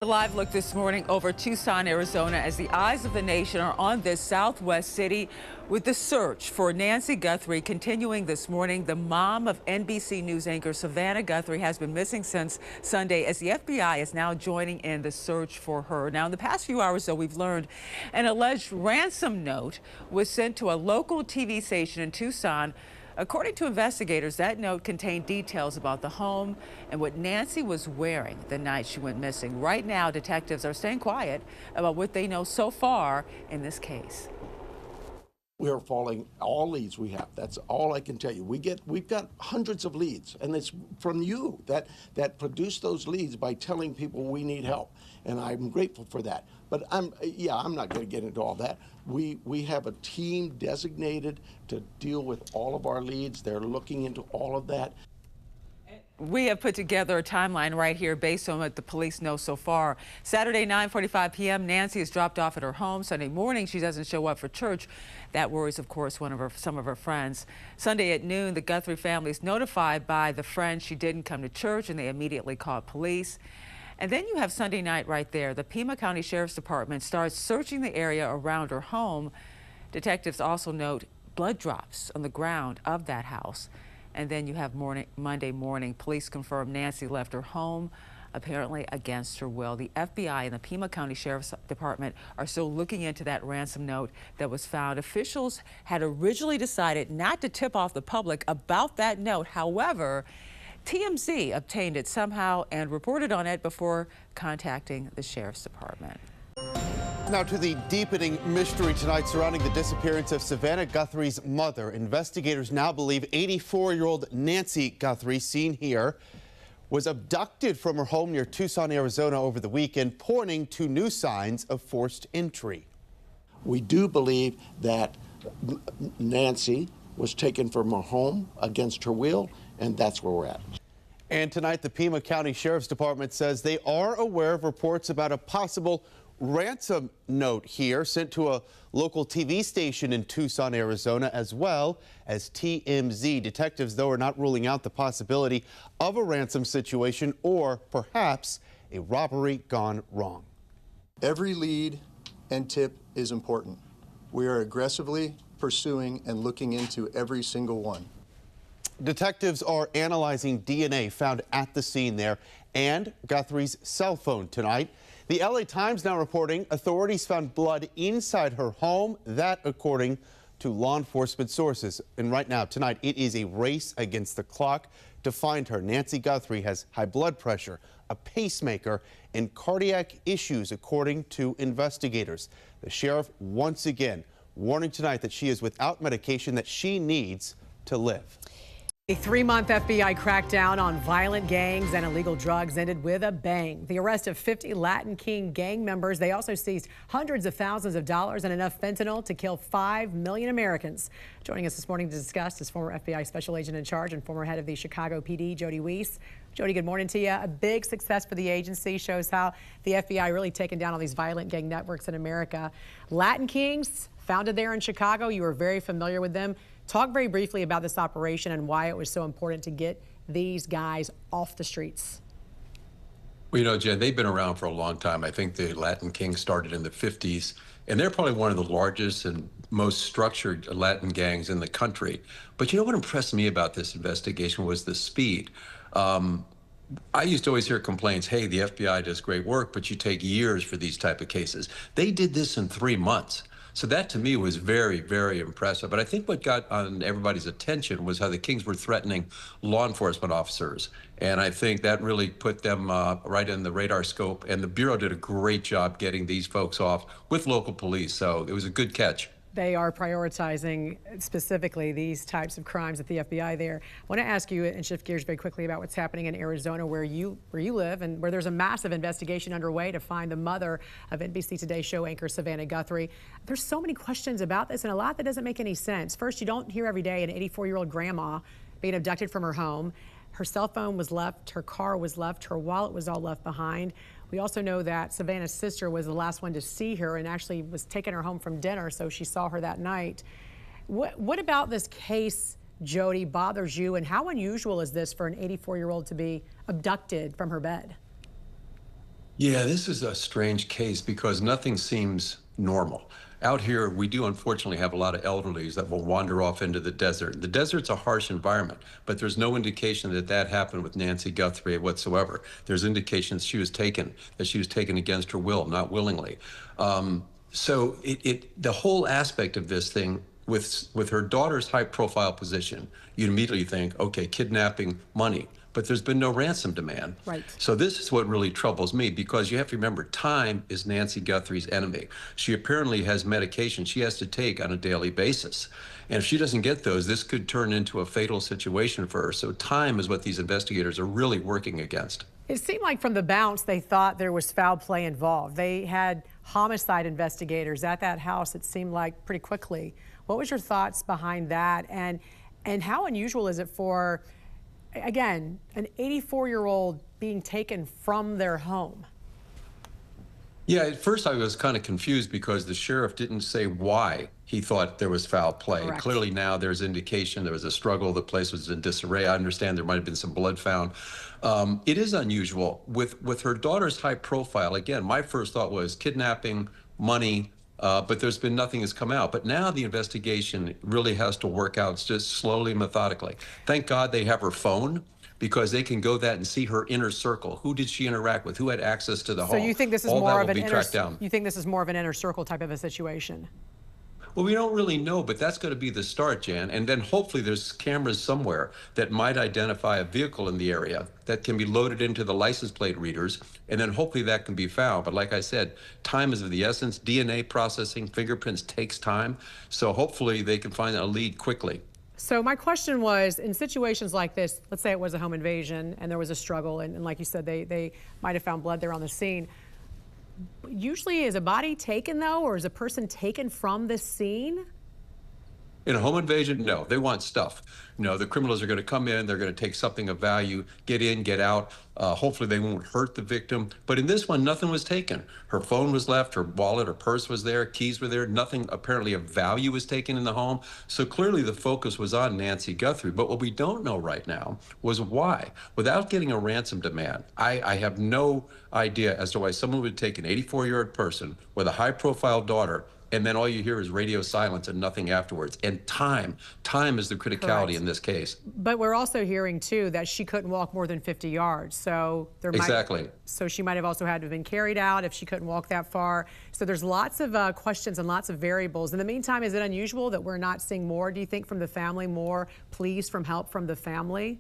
A live look this morning over Tucson, Arizona, as the eyes of the nation are on this southwest city with the search for Nancy Guthrie continuing this morning. The mom of NBC News anchor Savannah Guthrie has been missing since Sunday, as the FBI is now joining in the search for her. Now, in the past few hours, though, we've learned an alleged ransom note was sent to a local TV station in Tucson. According to investigators, that note contained details about the home and what Nancy was wearing the night she went missing. Right now, detectives are staying quiet about what they know so far in this case. We are following all leads we have. That's all I can tell you. We've got hundreds of leads, and it's from you that produce those leads by telling people we need help, and I'm grateful for that. But I'm not going to get into all that. We have a team designated to deal with all of our leads. They're looking into all of that. We have put together a timeline right here based on what the police know so far. Saturday, 9:45 p.m., Nancy is dropped off at her home. Sunday morning, she doesn't show up for church. That worries, of course, some of her friends. Sunday at noon, the Guthrie family is notified by the friend she didn't come to church, and they immediately called police. And then you have Sunday night right there. The Pima County Sheriff's Department starts searching the area around her home. Detectives also note blood drops on the ground of that house. And then you have Monday morning, police confirm Nancy left her home, apparently against her will. The FBI and the Pima County Sheriff's Department are still looking into that ransom note that was found. Officials had originally decided not to tip off the public about that note. However, TMZ obtained it somehow and reported on it before contacting the Sheriff's Department. Now to the deepening mystery tonight surrounding the disappearance of Savannah Guthrie's mother. Investigators now believe 84-year-old Nancy Guthrie, seen here, was abducted from her home near Tucson, Arizona over the weekend, pointing to new signs of forced entry. We do believe that Nancy was taken from her home against her will, and that's where we're at. And tonight, the Pima County Sheriff's Department says they are aware of reports about a possible ransom note here sent to a local TV station in Tucson, Arizona, as well as TMZ. Detectives, though, are not ruling out the possibility of a ransom situation or perhaps a robbery gone wrong. Every lead and tip is important. We are aggressively pursuing and looking into every single one. Detectives are analyzing DNA found at the scene there and Guthrie's cell phone tonight. The LA Times now reporting authorities found blood inside her home, that according to law enforcement sources. And right now, tonight, it is a race against the clock to find her. Nancy Guthrie has high blood pressure, a pacemaker, and cardiac issues, according to investigators. The sheriff once again warning tonight that she is without medication that she needs to live. A 3-month FBI crackdown on violent gangs and illegal drugs ended with a bang. The arrest of 50 Latin King gang members. They also seized hundreds of thousands of dollars and enough fentanyl to kill 5 million Americans. Joining us this morning to discuss is former FBI special agent in charge and former head of the Chicago PD, Jody Weiss. Jody, good morning to you. A big success for the agency, shows how the FBI really taken down all these violent gang networks in America. Latin Kings, founded there in Chicago. You were very familiar with them. Talk very briefly about this operation and why it was so important to get these guys off the streets. Well, you know, Jen, they've been around for a long time. I think the Latin Kings started in the 50s, and they're probably one of the largest and most structured Latin gangs in the country. But you know what impressed me about this investigation was the speed. I used to always hear complaints, hey, the FBI does great work, but you take years for these type of cases. They did this in 3 months. So that to me was very, very impressive. But I think what got on everybody's attention was how the Kings were threatening law enforcement officers. And I think that really put them right in the radar scope. And the Bureau did a great job getting these folks off with local police. So it was a good catch. They are prioritizing specifically these types of crimes at the FBI there. I want to ask you and shift gears very quickly about what's happening in Arizona, where you live, and where there's a massive investigation underway to find the mother of NBC Today show anchor Savannah Guthrie. There's so many questions about this and a lot that doesn't make any sense. First, you don't hear every day an 84-year-old grandma being abducted from her home. Her cell phone was left, her car was left, her wallet was all left behind. We also know that Savannah's sister was the last one to see her and actually was taking her home from dinner, so she saw her that night. What about this case, Jody, bothers you, and how unusual is this for an 84-year-old to be abducted from her bed? Yeah, this is a strange case because nothing seems normal. Out here, we do unfortunately have a lot of elderlies that will wander off into the desert. The desert's a harsh environment, but there's no indication that that happened with Nancy Guthrie whatsoever. There's indications that she was taken against her will, not willingly. So the whole aspect of this thing with her daughter's high-profile position, you immediately think, okay, kidnapping, money. But there's been no ransom demand. Right. So this is what really troubles me, because you have to remember, time is Nancy Guthrie's enemy. She apparently has medication she has to take on a daily basis. And if she doesn't get those, this could turn into a fatal situation for her. So time is what these investigators are really working against. It seemed like from the bounce, they thought there was foul play involved. They had homicide investigators at that house, it seemed like, pretty quickly. What was your thoughts behind that? And how unusual is it for, again, an 84-year-old being taken from their home? Yeah, at first I was kind of confused because the sheriff didn't say why he thought there was foul play. Correct. Clearly now there's indication there was a struggle, the place was in disarray. I understand there might have been some blood found. It is unusual. With her daughter's high profile, again, my first thought was kidnapping, money, but there's been nothing has come out. But now the investigation really has to work out just slowly, methodically. Thank God they have her phone, because they can go that and see her inner circle. Who did she interact with? Who had access to the home? So you think this is All more that of will an be tracked down. you think this is more of an inner circle type of a situation? Well, we don't really know, but that's going to be the start, Jan. And then hopefully there's cameras somewhere that might identify a vehicle in the area that can be loaded into the license plate readers, and then hopefully that can be found. But like I said, time is of the essence. DNA processing, fingerprints takes time. So hopefully they can find a lead quickly. So my question was, in situations like this, let's say it was a home invasion and there was a struggle, and like you said, they might have found blood there on the scene. Usually is a body taken, though, or is a person taken from the scene? In a home invasion, no, they want stuff. No, the criminals are going to come in, they're going to take something of value, get in, get out. Hopefully they won't hurt the victim. But in this one, nothing was taken. Her phone was left, her wallet, her purse was there, keys were there. Nothing apparently of value was taken in the home. So clearly the focus was on Nancy Guthrie. But what we don't know right now was why. Without getting a ransom demand, I have no idea as to why someone would take an 84-year-old person with a high-profile daughter, and then all you hear is radio silence and nothing afterwards. And time is the criticality. Correct. In this case. But we're also hearing, too, that she couldn't walk more than 50 yards. So there so she might have also had to have been carried out if she couldn't walk that far. So there's lots of questions and lots of variables. In the meantime, is it unusual that we're not seeing more, do you think, from the family, more pleas from help from the family?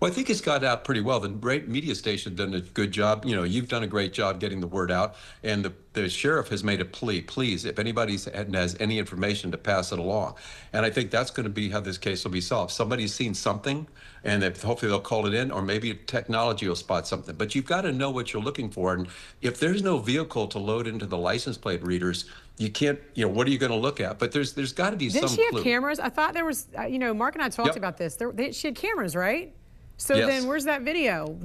Well, I think it's got out pretty well. The great media station done a good job. You know, you've done a great job getting the word out, and the sheriff has made a plea. Please, if anybody has any information, to pass it along. And I think that's going to be how this case will be solved. Somebody's seen something, and hopefully they'll call it in, or maybe technology will spot something. But you've got to know what you're looking for. And if there's no vehicle to load into the license plate readers, you can't, you know, what are you going to look at? But there's got to be some clue. Didn't she have cameras? I thought there was, you know, Mark and I talked about this. She had cameras, right? So then where's that video?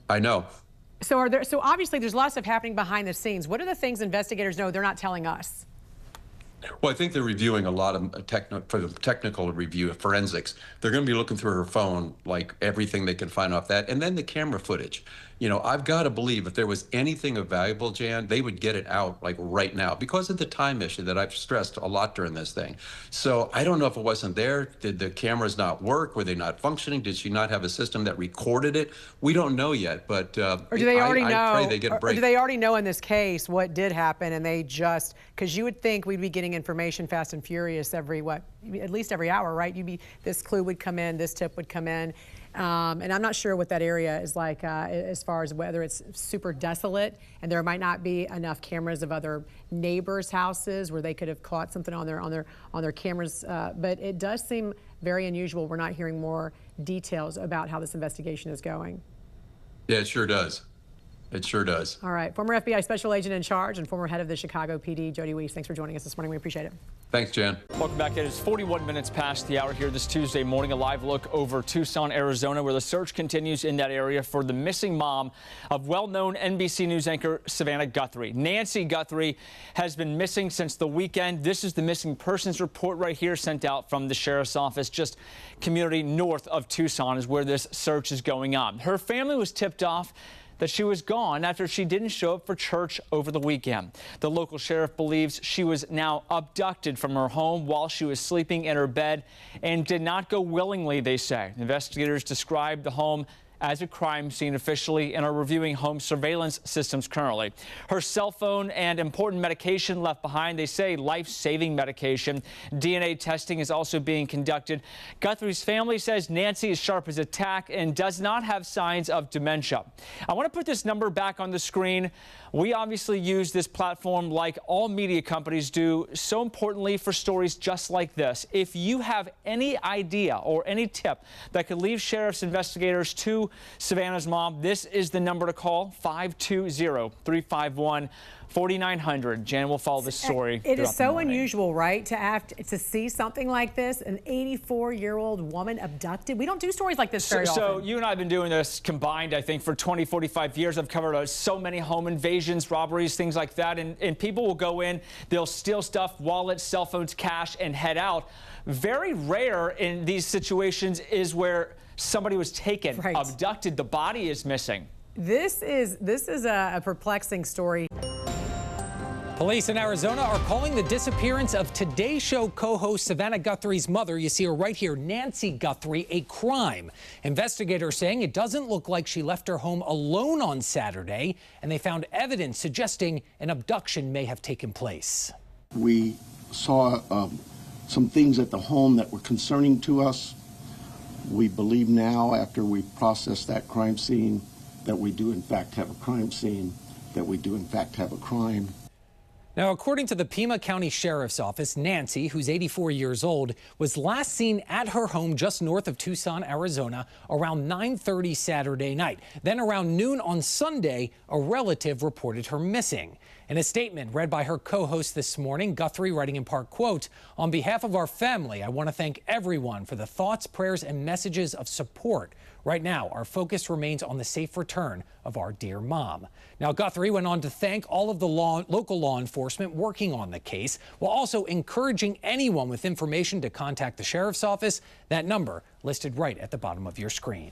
I know. So obviously there's a lot of stuff happening behind the scenes. What are the things investigators know they're not telling us? Well, I think they're reviewing a lot of for the technical review of forensics. They're going to be looking through her phone, like everything they can find off that, and then the camera footage. You know, I've got to believe if there was anything of valuable, Jan, they would get it out like right now because of the time issue that I've stressed a lot during this thing. So I don't know if it wasn't there. Did the cameras not work? Were they not functioning? Did she not have a system that recorded it? We don't know yet, but or do they already know? I pray they get a break. Or do they already know in this case what did happen, and they just, because you would think we'd be getting information fast and furious every, at least every hour, right? This clue would come in, this tip would come in. And I'm not sure what that area is like as far as whether it's super desolate and there might not be enough cameras of other neighbors' houses where they could have caught something on their cameras. But it does seem very unusual. We're not hearing more details about how this investigation is going. Yeah, it sure does. It sure does. All right. Former FBI Special Agent in Charge and former head of the Chicago PD, Jody Weiss, thanks for joining us this morning. We appreciate it. Thanks, Jan. Welcome back. It is 41 minutes past the hour here this Tuesday morning. A live look over Tucson, Arizona, where the search continues in that area for the missing mom of well-known NBC News anchor Savannah Guthrie. Nancy Guthrie has been missing since the weekend. This is the missing persons report right here sent out from the sheriff's office. Just community north of Tucson is where this search is going on. Her family was tipped off that she was gone after she didn't show up for church over the weekend. The local sheriff believes she was now abducted from her home while she was sleeping in her bed and did not go willingly, they say. Investigators described the home as a crime scene officially and are reviewing home surveillance systems currently. Her cell phone and important medication left behind, they say life-saving medication. DNA testing is also being conducted. Guthrie's family says Nancy is sharp as a tack and does not have signs of dementia. I want to put this number back on the screen. We obviously use this platform like all media companies do, so importantly for stories just like this. If you have any idea or any tip that could lead sheriff's investigators to Savannah's mom, this is the number to call, 520-351-4900. Jan will follow this story. It is so unusual, right, to see something like this, an 84-year-old woman abducted. We don't do stories like this very often. So you and I have been doing this combined, I think, for 20, 45 years. I've covered so many home invasions, robberies, things like that, and people will go in, they'll steal stuff, wallets, cell phones, cash, and head out. Very rare in these situations is where somebody was taken, abducted, the body is missing. This is a perplexing story. Police in Arizona are calling the disappearance of Today Show co-host Savannah Guthrie's mother, you see her right here, Nancy Guthrie, a crime. Investigators saying it doesn't look like she left her home alone on Saturday, and they found evidence suggesting an abduction may have taken place. We saw some things at the home that were concerning to us. We believe now, after we processed that crime scene, that we do in fact have a crime scene, that we do in fact have a crime. Now, according to the Pima County Sheriff's Office, Nancy, who's 84 years old, was last seen at her home just north of Tucson, Arizona, around 9:30 Saturday night. Then around noon on Sunday, a relative reported her missing. In a statement read by her co-host this morning, Guthrie writing in part, quote, "On behalf of our family, I want to thank everyone for the thoughts, prayers, and messages of support. Right now, our focus remains on the safe return of our dear mom." Now, Guthrie went on to thank all of the local law enforcement working on the case, while also encouraging anyone with information to contact the sheriff's office. That number listed right at the bottom of your screen.